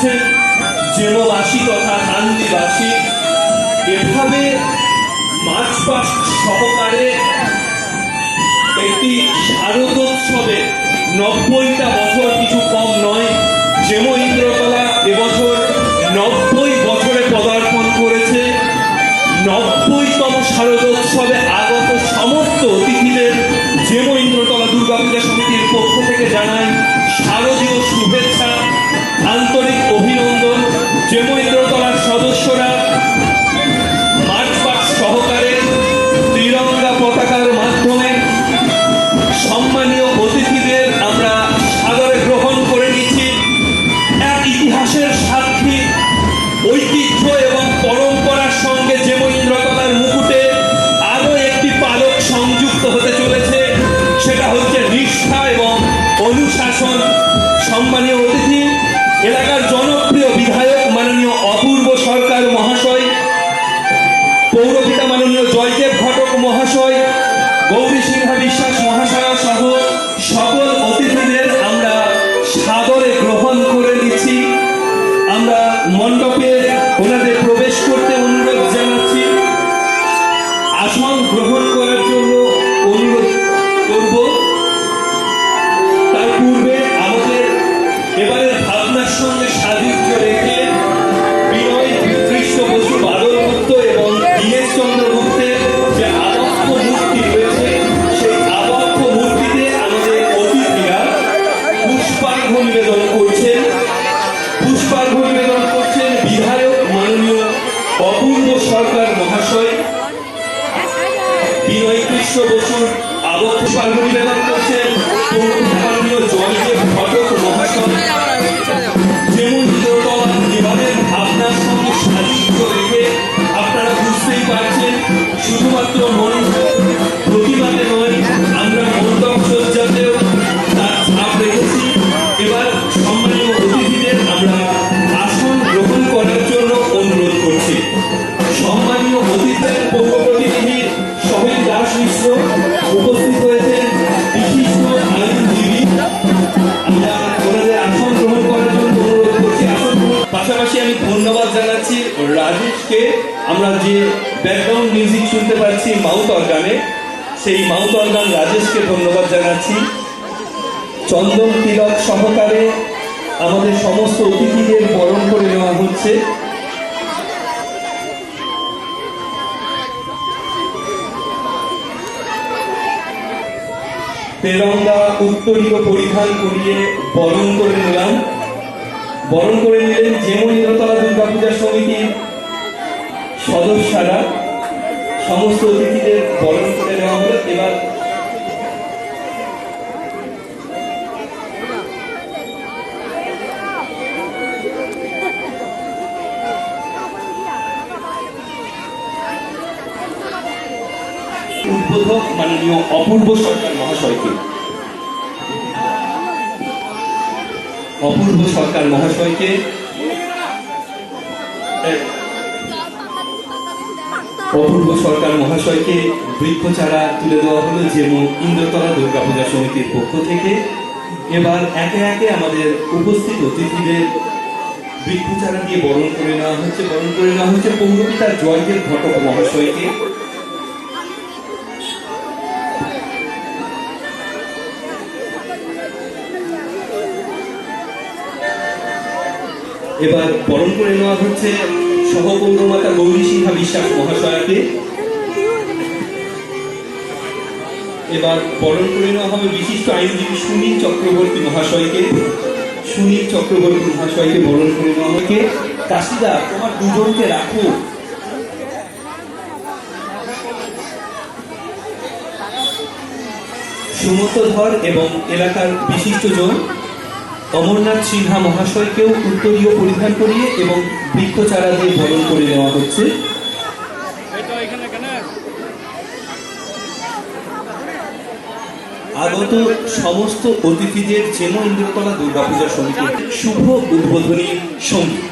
করছেন জেমোবাসী তথা কান্দিবাসী। এভাবে মার্চ পাস্ট সহকারে একটি শারদোৎসবে 90টা বছর কিছু কম নয়। যেমো ইন্দ্রতলা এবছর 90 বছরে পদার্পণ করেছে। 90তম শারদোৎসবে আগত সমস্ত অতিথিদের যেমো ইন্দ্রতলা দুর্গাপূজা সমিতির পক্ষ থেকে জানাই শারদীয় শুভেচ্ছা, আন্তরিক অভিনন্দন। যেমো ইন্দ্রতলার সদস্যরা মার্চ পাস্ট সহকারে ত্রিরঙ্গা পতাকার মাধ্যমে সম্মানীয় অতিথিদের আমরা সাদরে গ্রহণ করে নিচ্ছি। এক ইতিহাসের সাক্ষী, ঐতিহ্য এবং পরম্পরার সঙ্গে যেমো ইন্দ্রতলার মুকুটে আরো একটি পালক সংযুক্ত হতে চলেছে, সেটা হচ্ছে নিষ্ঠা এবং অনুশাসন। সম্মানীয় অতিথি, এলাকার জনপ্রিয় বিধায়ক মাননীয় অপূর্ব সরকার মহাশয়, পৌরপিতা মাননীয় জয়দেব ঘটক মহাশয়, গৌরী সিনহা বিশ্বাস মহাশয় সহ সকল অতিথিদের আমরা সাদরে গ্রহণ করে নিচ্ছি। আমরা মণ্ডপে ওনাদের প্রবেশ করতে অনুরোধ জানাচ্ছি। আসন গ্রহণ করার জন্য অনুরোধ করব। তার পূর্বে আমাদের এবারের ভাবনার সঙ্গে সাদৃশ্য রেখে বিনয় কৃষ্ণ বসু বাদলগুপ্ত এবং দীনেশ চন্দ্র গুপ্তের যে আবক্ষ মূর্তি রয়েছে, সেই আবক্ষ মূর্তিতে আমাদের অতিথিরা পুষ্পার্ঘ্য নিবেদন করছেন। পুষ্পার্ঘ্য নিবেদন করছেন বিধায়ক মাননীয় অপূর্ব সরকার মহাশয়। বিনয় কৃষ্ণ বসুর আবক্ষ পুষ্পার্ঘ্য নিবেদন করছেন মাননীয় জয়দেব ঘটক মহাশয়। যেমন এবারের ভাবনার সঙ্গে সাদৃশ্য রেখে আপনারা বুঝতেই পারছেন, শুধুমাত্র প্রতিবাদে নয়, আমরা মণ্ডপ সজ্জাতেও তার ছাপ রেখেছি। এবার সম্মানীয় অতিথিদের আমরা আসন গ্রহণ করার জন্য অনুরোধ করছি। সম্মানীয় অতিথিদের পৌর প্রতিনিধি সোহেল দাস মিশ্র উপস্থিত হয়েছেন, বিশিষ্ট আইনজীবী। আমরা ওনাদের আসন গ্রহণ করার জন্য অনুরোধ করছি। পাশাপাশি আমি ধন্যবাদ জানাচ্ছি রাজেশকে। আমরা যে ব্যাকগ্রাউন্ড মিউজিক শুনতে পাচ্ছি মাউথ অর্গানে, সেই মাউথ অর্গান রাজেশকে ধন্যবাদ জানাচ্ছি। চন্দন তিলক সহকারে আমাদের সমস্ত অতিথিদের বরণ করে নেওয়া হচ্ছে। তেরঙ্গা উত্তরীয় পরিধান করিয়ে বরণ করে নিলাম। বরণ করে নিলেন যেমো ইন্দ্রতলা দুর্গাপূজা সমিতির সদস্যরা। সমস্ত অতিথিদের বরণ করে নেওয়া হলো। এবার উদ্বোধক মাননীয় অপূর্ব সরকার মহাশয়কে অপূর্ব সরকার মহাশয়কে বৃক্ষচারা তুলে দেওয়া হলো যেমো ইন্দ্রতলা দুর্গাপূজা সমিতির পক্ষ থেকে। এবার একে একে আমাদের উপস্থিত অতিথিদের বৃক্ষচারা দিয়ে বরণ করে নেওয়া হচ্ছে। পৌরপিতা জয়দেব ঘটক মহাশয়কে। এবার বরণ করে নেওয়া হচ্ছে সহপৌরমাতা গৌরী সিনহা বিশ্বাস মহাশয়াকে। এবার বরণ করে নেওয়া হবে বিশিষ্ট আইনজীবী সুনীল চক্রবর্তী মহাশয়কে। বরণ করে নেওয়া হবে। কাশিদা, তোমার দুজনকে রাখো। সুমন্ত ধর এবং এলাকার বিশিষ্টজন অমরনাথ সিনহা মহাশয়কেও উত্তরীয় পরিধান করিয়ে এবং বৃক্ষচারা দিয়ে বরণ করে নেওয়া হচ্ছে। আগত সমস্ত অতিথিদের যেমো ইন্দ্রতলা দুর্গাপূজা সমিতির শুভ উদ্বোধনী সঙ্গীত।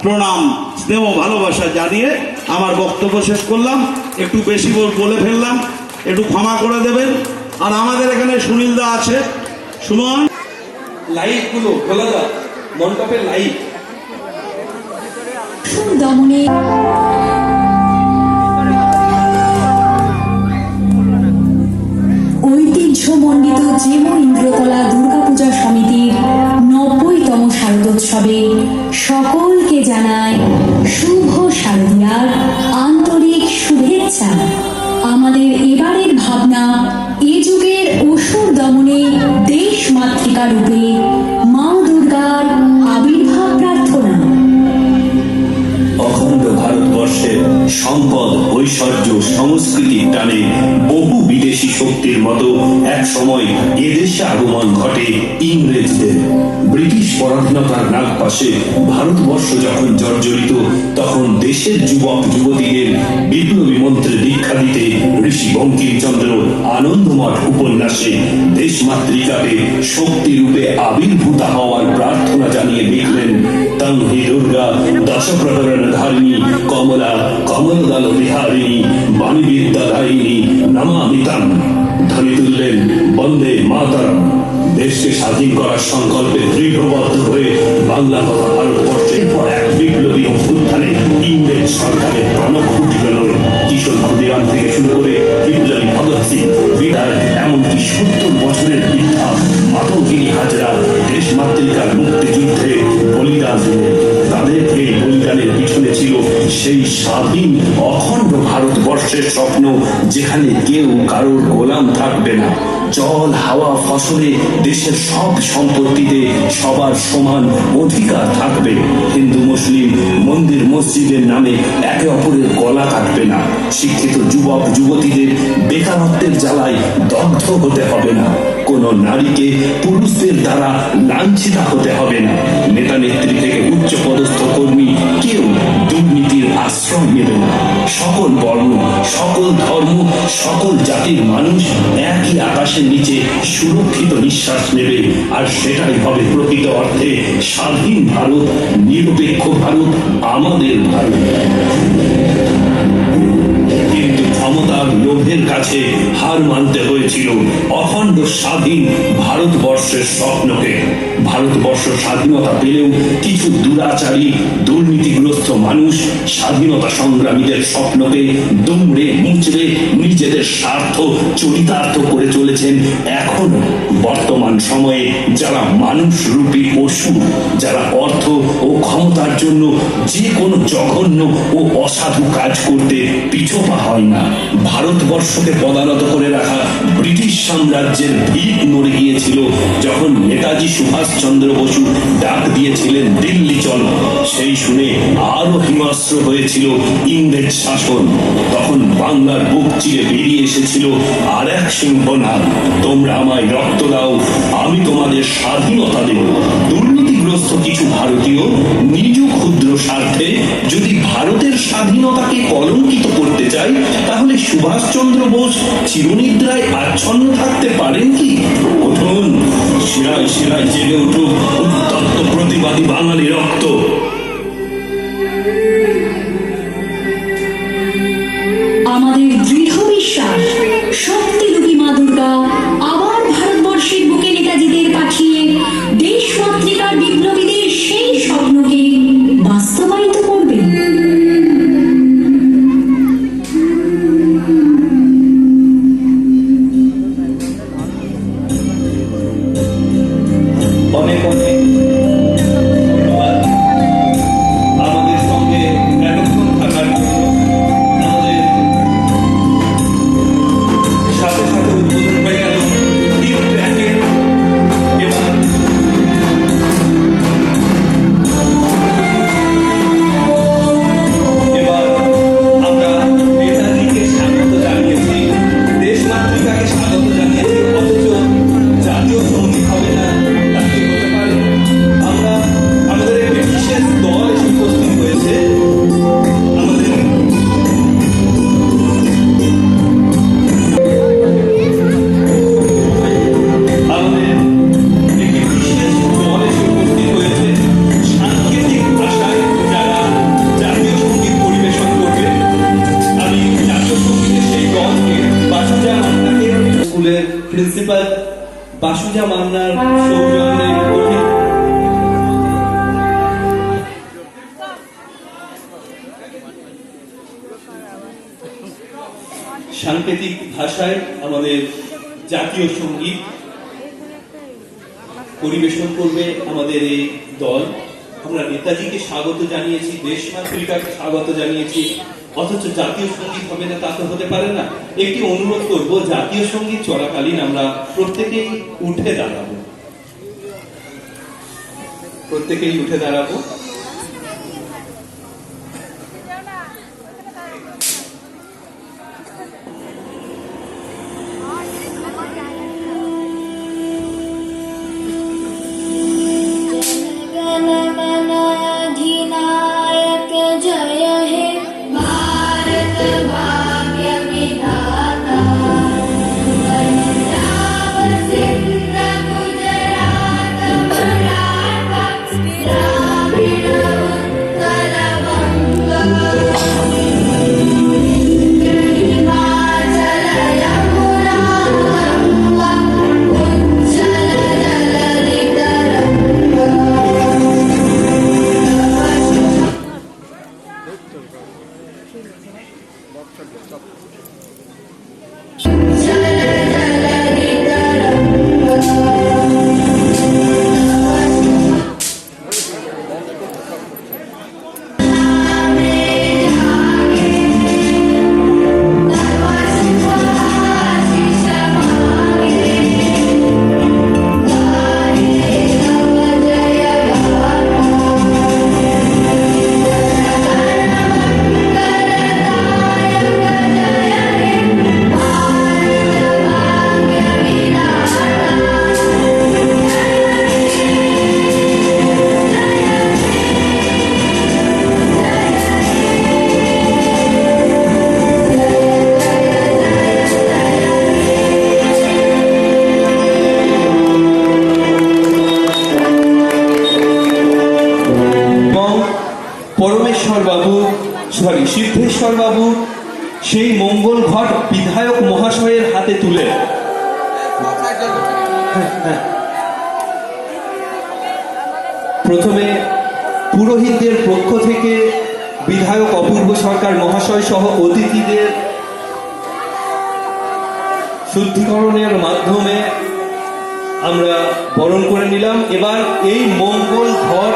প্রণাম স্নেহ ভালোবাসা জানিয়ে আমার বক্তব্য শেষ করলাম। একটু বেশি বলে ফেললাম, একটু ক্ষমা করে দেবেন। আর আমাদের এখানে সুনীলদা আছে, সুমন। লাইট গুলো খোলা যাক, মণ্ডপের লাইট। দমনে ঐতিহ্যমণ্ডিত যেম ইন্দ্রতলা দুর্গাপূজা সমিতির ৯০তম শারদোৎসবে সকলকে জানায় শুভ শারদীয়ার আন্তরিক শুভেচ্ছা। আমাদের এবারের ভাবনা এ যুগের অসুর দমনে দেশ মাতৃকা রূপে মা দুর্গার আবির্ভাব প্রার্থনা। অখণ্ড ভারতবর্ষের সম্পদ, ঐশ্বর্য, সংস্কৃতির টানে বহু বিদেশি শক্তির মতো এক সময় এদেশে আগমন ঘটে ইংরেজদের। ব্রিটিশ পরাধীনতার নাগপাশে ভারতবর্ষ যখন জর্জরিত, তখন দেশের যুবক যুবতীদের বিপ্লবী মন্ত্রে দীক্ষা দিতে ঋষি বঙ্কিমচন্দ্র আনন্দমঠ উপন্যাসে দেশমাতৃকাকে শক্তিরূপে আবির্ভূতা হওয়ার প্রার্থনা জানিয়ে লিখলেন, তং হি দুর্গা দশপ্রহরণ ধারিণী কমলা কমলদল বিহারিণী বাণীবিদ্যাদায়িনী নমামি তাং। ধ্বনি তুললেন বন্দে মাতরম। দেশকে স্বাধীন করার সংকল্পে দৃঢ়বদ্ধ হয়ে বাংলা তথা ভারতবর্ষের পর এক বিপ্লবী অভ্যুত্থানে ইংরেজ সরকারের প্রণব উঠে গেল। কিশোর ক্ষুদিরাম থেকে শুরু করে বিপ্লবী ভগৎ সিং, বিদায় এমনকি ৭০ বছরের বৃদ্ধা মাতঙ্গিনী হাজরা দেশ মাতৃকার মুক্তিযুদ্ধে বলিদান দিলেন। তাদের এই বলিদানের পিছনে ছিল সেই স্বাধীন অখণ্ড ভারতবর্ষের স্বপ্ন, যেখানে কেউ কারোর গোলাম থাকবে না। জল, হাওয়া, ফসলে দেশের সব সম্পত্তিতে সবার সমান অধিকার থাকবে। হিন্দু মুসলিম, মন্দির মসজিদের নামে একে অপরের গলা কাটবে না। শিক্ষিত যুবক যুবতীদের বেকারত্বের জ্বালায় দগ্ধ হতে হবে না। কোন নারীকে পুরুষদের দ্বারা লাঞ্ছিত হতে হবে না। নেতা নেত্রী থেকে উচ্চ পদস্থ কর্মী কেউ দুর্নীতির আশ্রয় নেবে না। সকল বর্ণ, সকল ধর্ম, সকল জাতির মানুষ একই আকাশের নিচে সুরক্ষিত নিঃশ্বাস নেবে। আর সেটাই হবে প্রকৃত অর্থে স্বাধীন ভারত, নিরপেক্ষ ভারত, আমাদের ভারত। কিন্তু ক্ষমতা ক্ষমতার লোভের কাছে হার মানতে হয়েছিল অখণ্ড স্বাধীন ভারতবর্ষের স্বপ্নকে। ভারতবর্ষ স্বাধীনতা পেলেও কিছু দুরাচারী দুর্নীতিগ্রস্ত মানুষ স্বাধীনতা সংগ্রামীদের স্বপ্নকে দুমড়ে মুচড়ে নিজেদের স্বার্থ চরিতার্থ করে চলেছেন। এখন বর্তমান সময়ে যারা মানুষ রূপী পশু, যারা অর্থ ও ক্ষমতার জন্য যে কোনো জঘন্য ও অসাধু কাজ করতে পিছপা হয় না। ভারতবর্ষকে পদানত করে রাখা ব্রিটিশ সাম্রাজ্যের ভিত নড়ে গিয়েছিল যখন নেতাজি সুভাষচন্দ্র বসু ডাক দিয়েছিলেন দিল্লি চলো। সেই শুনে আরো হিংস্র হয়েছিল ইংরেজ শাসন। তখন বাংলার বুক চিরে বেরিয়ে এসেছিল আর এক সিংহনাদ, তোমরা আমায় রক্ত দাও, আমি তোমাদের স্বাধীনতা দেব। দুর্নীতিগ্রস্ত কিছু ভারতীয় নিজ ক্ষুদ্র স্বার্থে যদি ভারতের স্বাধীনতাকে কলঙ্কিত করতে চায়, তাহলে সুভাষচন্দ্র বোস চিরনিদ্রায় আচ্ছন্ন থাকতে পারেন কি? উঠুন, শিরায় শিরায় জেগে উঠুক উত্তপ্ত প্রতিবাদী বাঙালি রক্ত। আমাদের দৃঢ় বিশ্বাস, শক্তিরূপী মা দুর্গা আবার ভারতবর্ষের বুকে নেতাজিদের পাঠিয়ে দেশমাতৃকার বিপ্লবীদের সেই স্বপ্নকে বাস্তবায়িত করবে। অনেক অনেক ধন্যবাদ আমাদের সঙ্গে এতক্ষণ থাকার জন্য। আমাদের সাথে সাথে উদ্বোধন হয়ে গেল টিম ট্র্যাকের। এবার আমরা নেতাজিকে স্বাগত জানিয়েছি, দেশমাতৃকাকে স্বাগত জানিয়েছি, অথচ জাতীয় সঙ্গীত হবে না, তা কি হতে পারে? আমরা আমাদের একটি বিশেষ দল এসে উপস্থিত হয়েছে। আমাদের একটি বিশেষ দল এসে উপস্থিত হয়েছে সাংকেতিক ভাষায়, যারা জাতীয় সঙ্গীত পরিবেশন করবে। আমি জাতীয় সঙ্গীতের সেই দলকে বাসুজা মান্নাকে, স্কুলের প্রিন্সিপাল বাসুজা মান্নার সৌজন্যে সাংকেতিক ভাষায় আমাদের জাতীয় সঙ্গীত পরিবেশন করবে আমাদের এই দল। আমরা নেতাজিকে স্বাগত জানিয়েছি, দেশমাতৃকাকে স্বাগত জানিয়েছি, অথচ জাতীয় সঙ্গীত হবে না, তা তো হতে পারে না। একটি অনুরোধ করব, জাতীয় সঙ্গীত চলাকালীন আমরা প্রত্যেকেই উঠে দাঁড়াবো, প্রত্যেকেই উঠে দাঁড়াবো। अधिनायक जय हे भारत भाग्य विधाता, पंजाब सिंध गुजरात मराठा द्राविड़ उत्कल बंग, हिमाचल यमुना गंगा उज्जल जलधि तरंगा। পরমেশ্বর বাবু, সিদ্ধেশ্বর বাবু, সেই মঙ্গল ঘট বিধায়ক মহাশয়ের হাতে তুলে প্রথমে পুরোহিতদের পক্ষ থেকে বিধায়ক অপূর্ব সরকার মহাশয় সহ অতিথিদের শুদ্ধিকরণের মাধ্যমে আমরা বরণ করে নিলাম। এবার এই মঙ্গল ঘট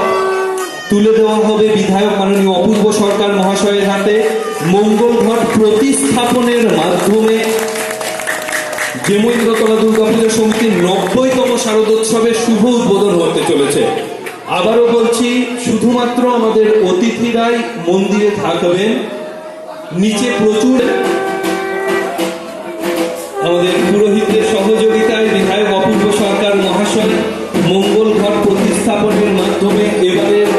তুলে দেওয়া হবে বিধায়ক মাননীয় অপূর্ব সরকার মহাশয়ের হাতে। মঙ্গল ঘট প্রতিস্থাপনের মাধ্যমে জেমুইন্দ্রতলা দুর্গাপূজা সমিতির 90তম শারদোৎসবের শুভ উদ্বোধন হতে চলেছে। আবারও বলছি, শুধুমাত্র আমাদের অতিথিরাই মন্দিরে থাকবেন। নিচে প্রচুর আমাদের পুরোহিতদের সহযোগিতায় বিধায়ক অপূর্ব সরকার মহাশয় মঙ্গল ঘট প্রতিস্থাপনের মাধ্যমে এবারের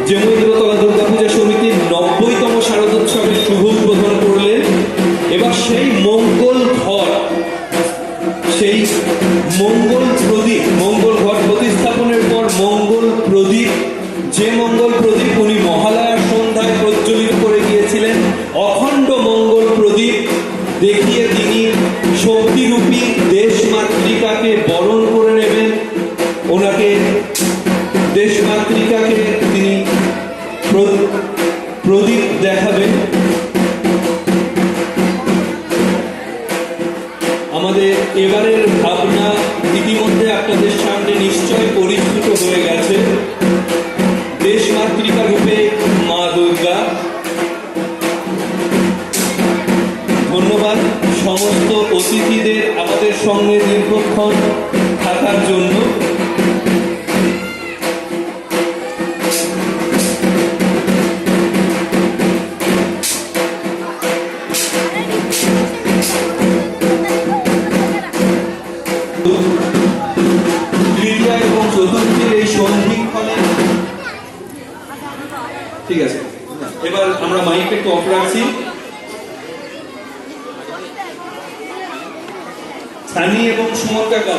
জেমুইন্দ্রতলা দুর্গাপূজা সমিতির 90তম শারদোৎসবের শুভ উদ্বোধন করলেন। এবার সেই মঙ্গল ঘট, সেই মঙ্গল প্রদীপ, মঙ্গল ঘট প্রতিস্থাপনের পর মঙ্গল প্রদীপ, যে মঙ্গল প্রদীপ উনি মহালয়ার সন্ধ্যায় প্রজ্বলিত করে গিয়েছিলেন, অখণ্ড মঙ্গল প্রদীপ দেখিয়ে তিনি শক্তিরূপী দেশমাতৃকাকে বরণ করে নেবেন। ওনাকে দেশমাতৃকাকে তিনি প্রদীপ দেখাবেন। আমাদের এবারের ভাবনা ইতিমধ্যে আপনাদের সামনে নিশ্চয় পরিস্ফুট হয়ে গেছে। দেশমাতৃকা রূপে মা দুর্গা। ধন্যবাদ সমস্ত অতিথিদের আমাদের সঙ্গে দীর্ঘক্ষণ থাকার জন্য। তৃতীয়া এবং চতুর্থীর এই সন্ধিক্ষণে ঠিক আছে। এবার আমরা মাইকটা একটু অফ রাখছি। সানি এবং সুমন কাকা